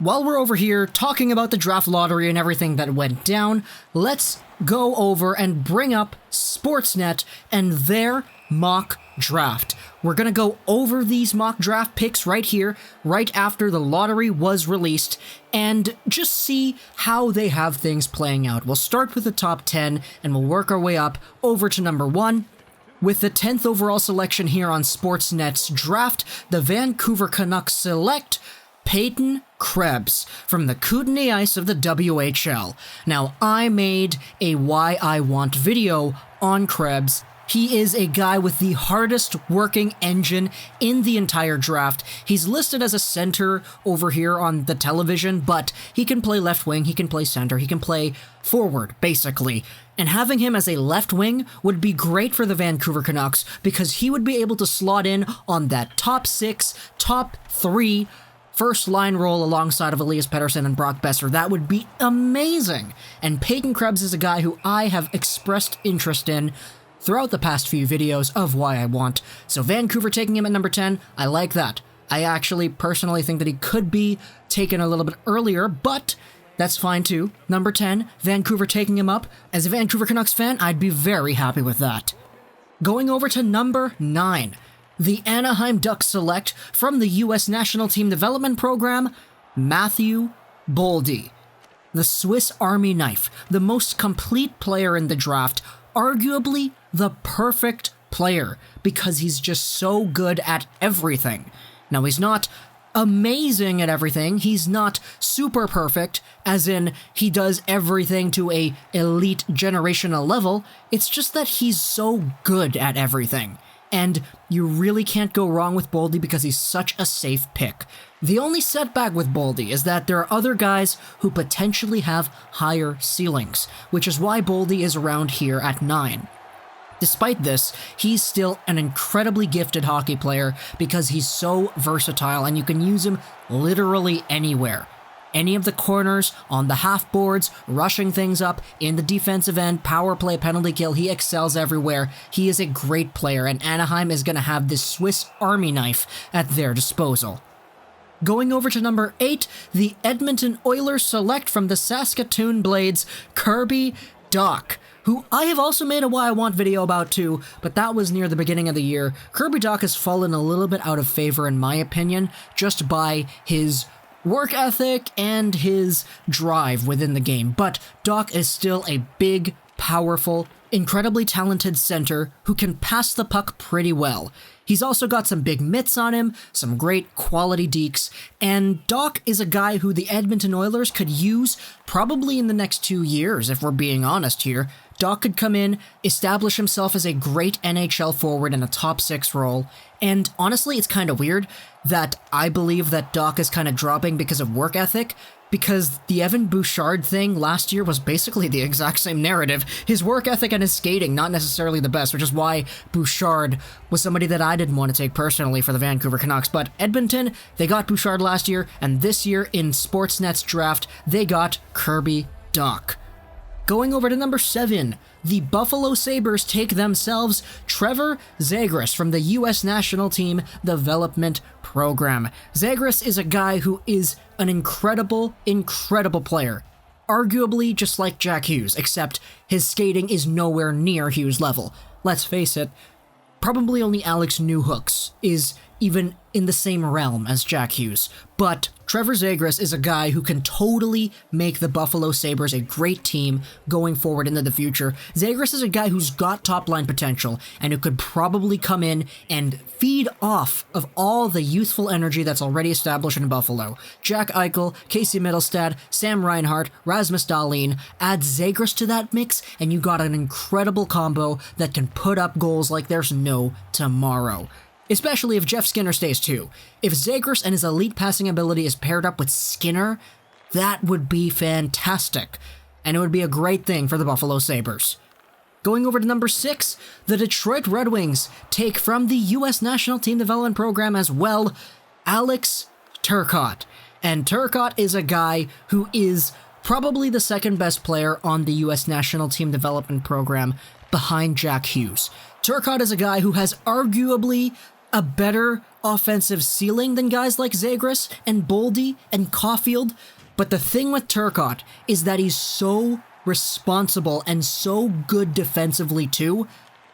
while we're over here talking about the draft lottery and everything that went down, let's go over and bring up Sportsnet and their mock draft. We're going to go over these mock draft picks right here, right after the lottery was released, and just see how they have things playing out. We'll start with the top 10, and we'll work our way up over to number 1. With the 10th overall selection here on Sportsnet's draft, the Vancouver Canucks select Peyton Krebs from the Kootenay Ice of the WHL. Now, I made a Why I Want video on Krebs. He is a guy with the hardest working engine in the entire draft. He's listed as a center over here on the television, but he can play left wing, he can play center, he can play forward, basically. And having him as a left wing would be great for the Vancouver Canucks because he would be able to slot in on that top 6, top 3 first line role alongside of Elias Pettersson and Brock Besser. That would be amazing. And Peyton Krebs is a guy who I have expressed interest in throughout the past few videos of Why I Want. So Vancouver taking him at number 10, I like that. I actually personally think that he could be taken a little bit earlier, but that's fine too. Number 10, Vancouver taking him up. As a Vancouver Canucks fan, I'd be very happy with that. Going over to number 9, the Anaheim Ducks select from the U.S. National Team Development Program, Matthew Boldy. The Swiss Army knife, the most complete player in the draft, arguably the perfect player because he's just so good at everything. Now, he's not amazing at everything. He's not super perfect, as in he does everything to a elite generational level. It's just that he's so good at everything. And you really can't go wrong with Boldy because he's such a safe pick. The only setback with Boldy is that there are other guys who potentially have higher ceilings, which is why Boldy is around here at 9. Despite this, he's still an incredibly gifted hockey player because he's so versatile and you can use him literally anywhere. Any of the corners, on the half boards, rushing things up, in the defensive end, power play, penalty kill, he excels everywhere. He is a great player, and Anaheim is going to have this Swiss Army knife at their disposal. Going over to number 8, the Edmonton Oilers select from the Saskatoon Blades, Kirby Dach, who I have also made a Why I Want video about too, but that was near the beginning of the year. Kirby Dach has fallen a little bit out of favor in my opinion, just by his work ethic and his drive within the game, but Dach is still a big, powerful, incredibly talented center who can pass the puck pretty well. He's also got some big mitts on him, some great quality dekes, and Dach is a guy who the Edmonton Oilers could use probably in the next 2 years, if we're being honest here. Dach could come in, establish himself as a great NHL forward in a top 6 role, and honestly, it's kind of weird that I believe that Dach is kind of dropping because of work ethic, because the Evan Bouchard thing last year was basically the exact same narrative. His work ethic and his skating, not necessarily the best, which is why Bouchard was somebody that I didn't want to take personally for the Vancouver Canucks. But Edmonton, they got Bouchard last year, and this year in Sportsnet's draft, they got Kirby Dach. Going over to number 7, the Buffalo Sabres take themselves Trevor Zegras from the U.S. National Team Development Program. Zegras is a guy who is an incredible, incredible player. Arguably just like Jack Hughes, except his skating is nowhere near Hughes' level. Let's face it, probably only Alex Newhooks is even in the same realm as Jack Hughes, but Trevor Zegras is a guy who can totally make the Buffalo Sabres a great team going forward into the future. Zegras is a guy who's got top-line potential and who could probably come in and feed off of all the youthful energy that's already established in Buffalo. Jack Eichel, Casey Mittelstadt, Sam Reinhart, Rasmus Dahlin, add Zegras to that mix and you got an incredible combo that can put up goals like there's no tomorrow. Especially if Jeff Skinner stays too. If Zegras and his elite passing ability is paired up with Skinner, that would be fantastic. And it would be a great thing for the Buffalo Sabres. Going over to number 6, the Detroit Red Wings take from the U.S. National Team Development Program as well, Alex Turcotte. And Turcotte is a guy who is probably the second best player on the U.S. National Team Development Program behind Jack Hughes. Turcotte is a guy who has arguably a better offensive ceiling than guys like Zegras and Boldy and Caulfield, but the thing with Turcotte is that he's so responsible and so good defensively too,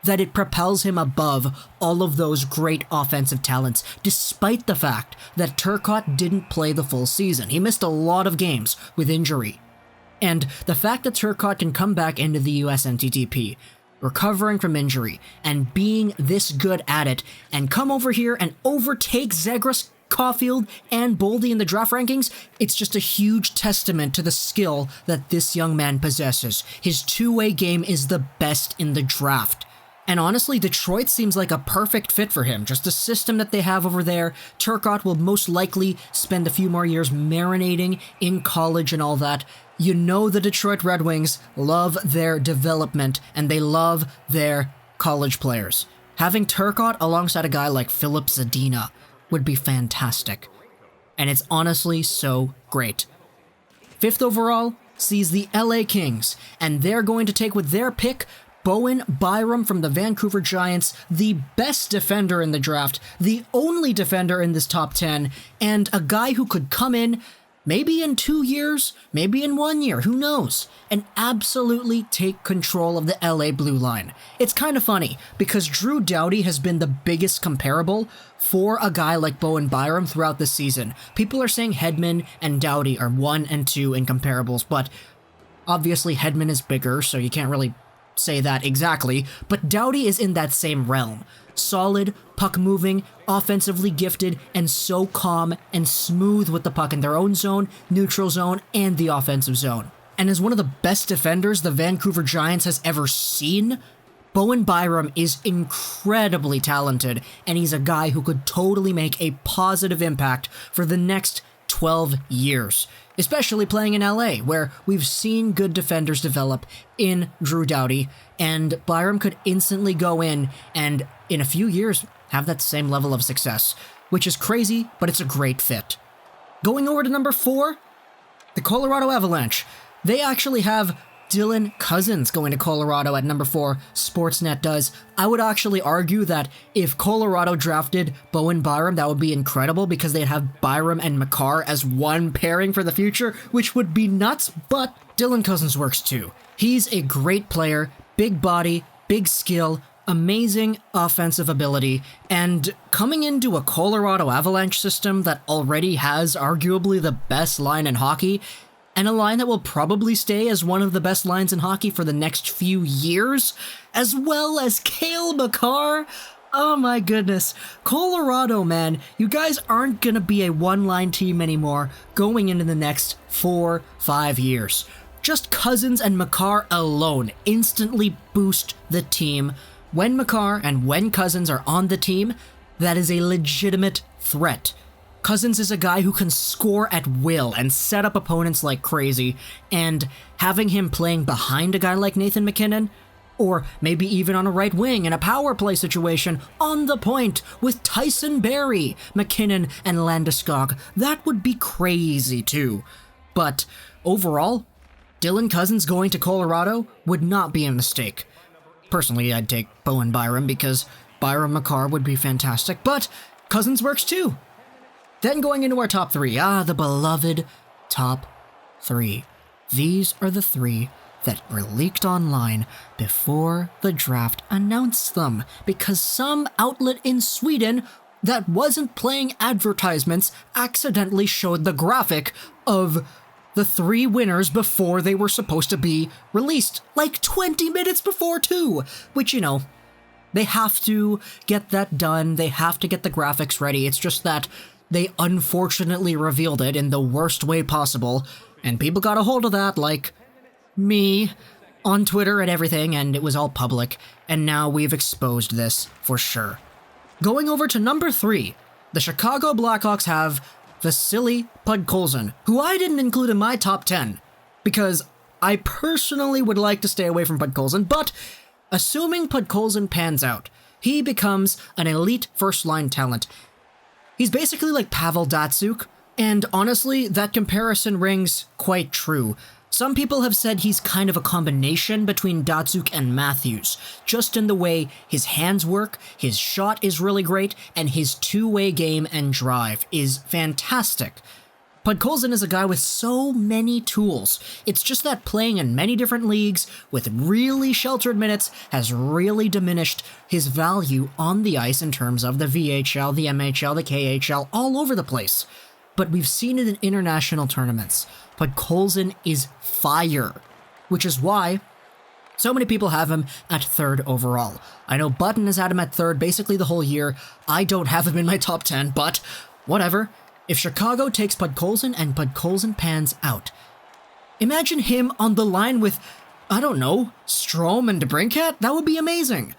that it propels him above all of those great offensive talents, despite the fact that Turcotte didn't play the full season. He missed a lot of games with injury. And the fact that Turcotte can come back into the US NTDP, recovering from injury, and being this good at it, and come over here and overtake Zegras, Caulfield, and Boldy in the draft rankings, it's just a huge testament to the skill that this young man possesses. His two-way game is the best in the draft. And honestly, Detroit seems like a perfect fit for him. Just the system that they have over there. Turcotte will most likely spend a few more years marinating in college and all that. You know the Detroit Red Wings love their development and they love their college players. Having Turcotte alongside a guy like Filip Zadina would be fantastic. And it's honestly so great. 5th overall sees the LA Kings, and they're going to take with their pick Bowen Byram from the Vancouver Giants, the best defender in the draft, the only defender in this top 10, and a guy who could come in maybe in 2 years, maybe in 1 year, who knows, and absolutely take control of the LA blue line. It's kind of funny, because Drew Doughty has been the biggest comparable for a guy like Bowen Byram throughout the season. People are saying Hedman and Doughty are 1 and 2 in comparables, but obviously Hedman is bigger, so you can't really say that exactly, but Doughty is in that same realm. Solid, puck-moving, offensively gifted, and so calm and smooth with the puck in their own zone, neutral zone, and the offensive zone. And as one of the best defenders the Vancouver Giants has ever seen, Bowen Byram is incredibly talented, and he's a guy who could totally make a positive impact for the next 12 years. Especially playing in LA, where we've seen good defenders develop in Drew Doughty, and Byram could instantly go in and, in a few years, have that same level of success, which is crazy, but it's a great fit. Going over to number 4, the Colorado Avalanche. They actually have Dylan Cousins going to Colorado at number 4, Sportsnet does. I would actually argue that if Colorado drafted Bowen Byram, that would be incredible because they'd have Byram and Makar as one pairing for the future, which would be nuts, but Dylan Cousins works too. He's a great player, big body, big skill, amazing offensive ability, and coming into a Colorado Avalanche system that already has arguably the best line in hockey, and a line that will probably stay as one of the best lines in hockey for the next few years, as well as Cale Makar. Oh my goodness. Colorado, man, you guys aren't gonna be a one-line team anymore going into the next 4-5 years. Just Cousins and Makar alone instantly boost the team. When Makar and when Cousins are on the team, that is a legitimate threat. Cousins is a guy who can score at will and set up opponents like crazy, and having him playing behind a guy like Nathan MacKinnon, or maybe even on a right wing in a power play situation on the point with Tyson Barrie, MacKinnon, and Landeskog, that would be crazy too. But overall, Dylan Cousins going to Colorado would not be a mistake. Personally, I'd take Bowen Byram because Byram Makar would be fantastic, but Cousins works too. Then going into our top 3, the beloved top 3. These are the 3 that were leaked online before the draft announced them, because some outlet in Sweden that wasn't playing advertisements accidentally showed the graphic of the 3 winners before they were supposed to be released, like 20 minutes before too, which, you know, they have to get that done, they have to get the graphics ready. It's just that they unfortunately revealed it in the worst way possible, and people got a hold of that, like me, on Twitter and everything, and it was all public, and now we've exposed this for sure. Going over to number 3, the Chicago Blackhawks have Vasili Podkolzin, who I didn't include in my top 10, because I personally would like to stay away from Podkolzin, but assuming Podkolzin pans out, he becomes an elite first-line talent. He's basically like Pavel Datsyuk, and honestly, that comparison rings quite true. Some people have said he's kind of a combination between Datsyuk and Matthews, just in the way his hands work, his shot is really great, and his two-way game and drive is fantastic. Podkolzin is a guy with so many tools. It's just that playing in many different leagues with really sheltered minutes has really diminished his value on the ice in terms of the VHL, the MHL, the KHL, all over the place. But we've seen it in international tournaments. Podkolzin is fire, which is why so many people have him at 3rd overall. I know Button has had him at 3rd basically the whole year. I don't have him in my top 10, but whatever. If Chicago takes Podkolzin and Podkolzin pans out, imagine him on the line with, I don't know, Strome and DeBrincat? That would be amazing.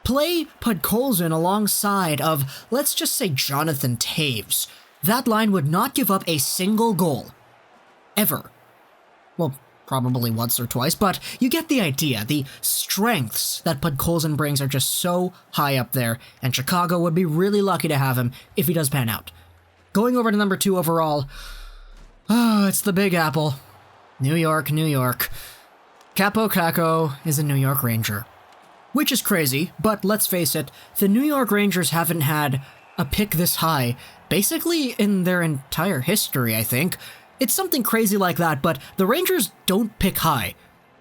Play Podkolzin alongside of, let's just say, Jonathan Toews. That line would not give up a single goal. Ever. Well, probably once or twice, but you get the idea. The strengths that Podkolzin brings are just so high up there, and Chicago would be really lucky to have him if he does pan out. Going over to number 2 overall, it's the Big Apple. New York, New York. Kaapo Kakko is a New York Ranger. Which is crazy, but let's face it, the New York Rangers haven't had a pick this high, basically in their entire history, I think. It's something crazy like that, but the Rangers don't pick high,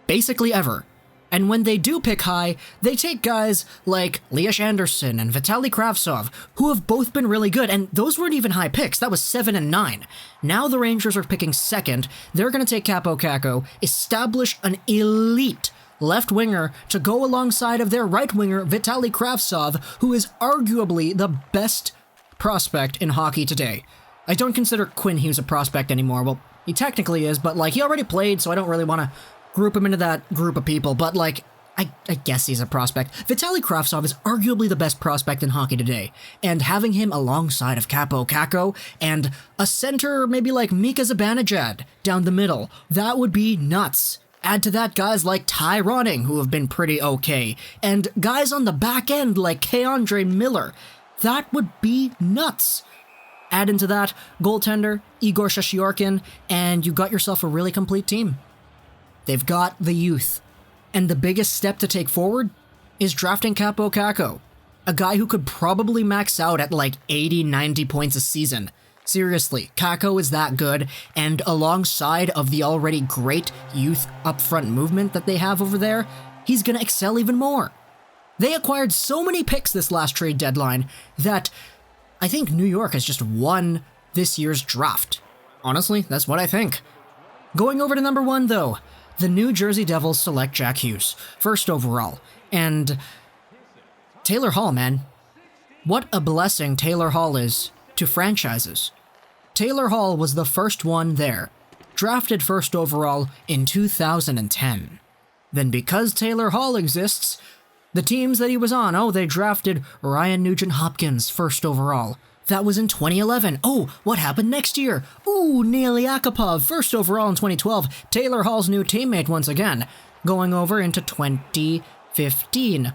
basically ever. And when they do pick high, they take guys like Lias Andersson and Vitaly Kravtsov, who have both been really good, and those weren't even high picks, that was 7 and 9. Now the Rangers are picking 2nd, they're going to take Kaapo Kakko, establish an elite left winger to go alongside of their right winger, Vitaly Kravtsov, who is arguably the best prospect in hockey today. I don't consider Quinn Hughes a prospect anymore. Well, he technically is, but he already played, so I don't really want to group him into that group of people, but I guess he's a prospect. Vitaly Kravtsov is arguably the best prospect in hockey today, and having him alongside of Kaapo Kakko and a center maybe like Mika Zibanejad down the middle, that would be nuts. Add to that guys like Ty Ronning, who have been pretty okay, and guys on the back end like K'Andre Miller. That would be nuts. Add into that goaltender Igor Shashyorkin, and you got yourself a really complete team. They've got the youth. And the biggest step to take forward is drafting Kaapo Kakko, a guy who could probably max out at 80, 90 points a season. Seriously, Kakko is that good, and alongside of the already great youth upfront movement that they have over there, he's gonna excel even more. They acquired so many picks this last trade deadline that I think New York has just won this year's draft. Honestly, that's what I think. Going over to number 1, though, the New Jersey Devils select Jack Hughes, 1st overall. And Taylor Hall, man. What a blessing Taylor Hall is to franchises. Taylor Hall was the first one there, drafted 1st overall in 2010. Then because Taylor Hall exists, the teams that he was on, they drafted Ryan Nugent-Hopkins 1st overall. That was in 2011. Oh, what happened next year? Ooh, Neil Yakupov 1st overall in 2012. Taylor Hall's new teammate once again. Going over into 2015.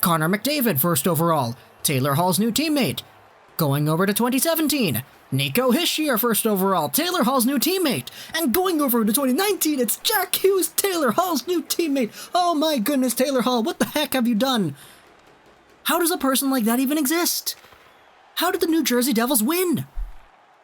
Connor McDavid 1st overall. Taylor Hall's new teammate. Going over to 2017. Nico Hischier 1st overall, Taylor Hall's new teammate. And going over to 2019, it's Jack Hughes, Taylor Hall's new teammate. Oh my goodness, Taylor Hall, what the heck have you done? How does a person like that even exist? How did the New Jersey Devils win?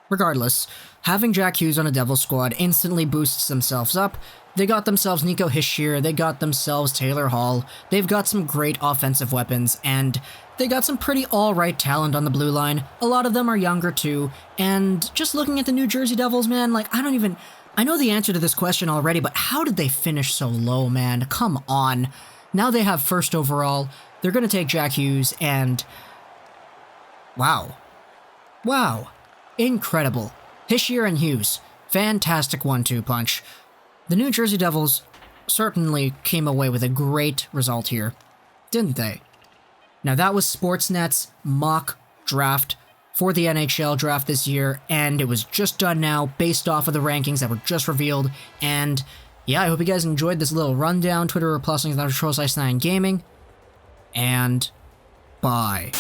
Regardless, having Jack Hughes on a Devils squad instantly boosts themselves up. They got themselves Nico Hischier, they got themselves Taylor Hall, they've got some great offensive weapons, and they got some pretty alright talent on the blue line. A lot of them are younger too, and just looking at the New Jersey Devils, man, I know the answer to this question already, but how did they finish so low, man? Come on. Now they have 1st overall, they're gonna take Jack Hughes, and wow. Incredible. Hischier and Hughes. Fantastic 1-2 punch. The New Jersey Devils certainly came away with a great result here, didn't they? Now that was Sportsnet's mock draft for the NHL draft this year, and it was just done now based off of the rankings that were just revealed. And yeah, I hope you guys enjoyed this little rundown. Twitter +9 Gaming. And bye.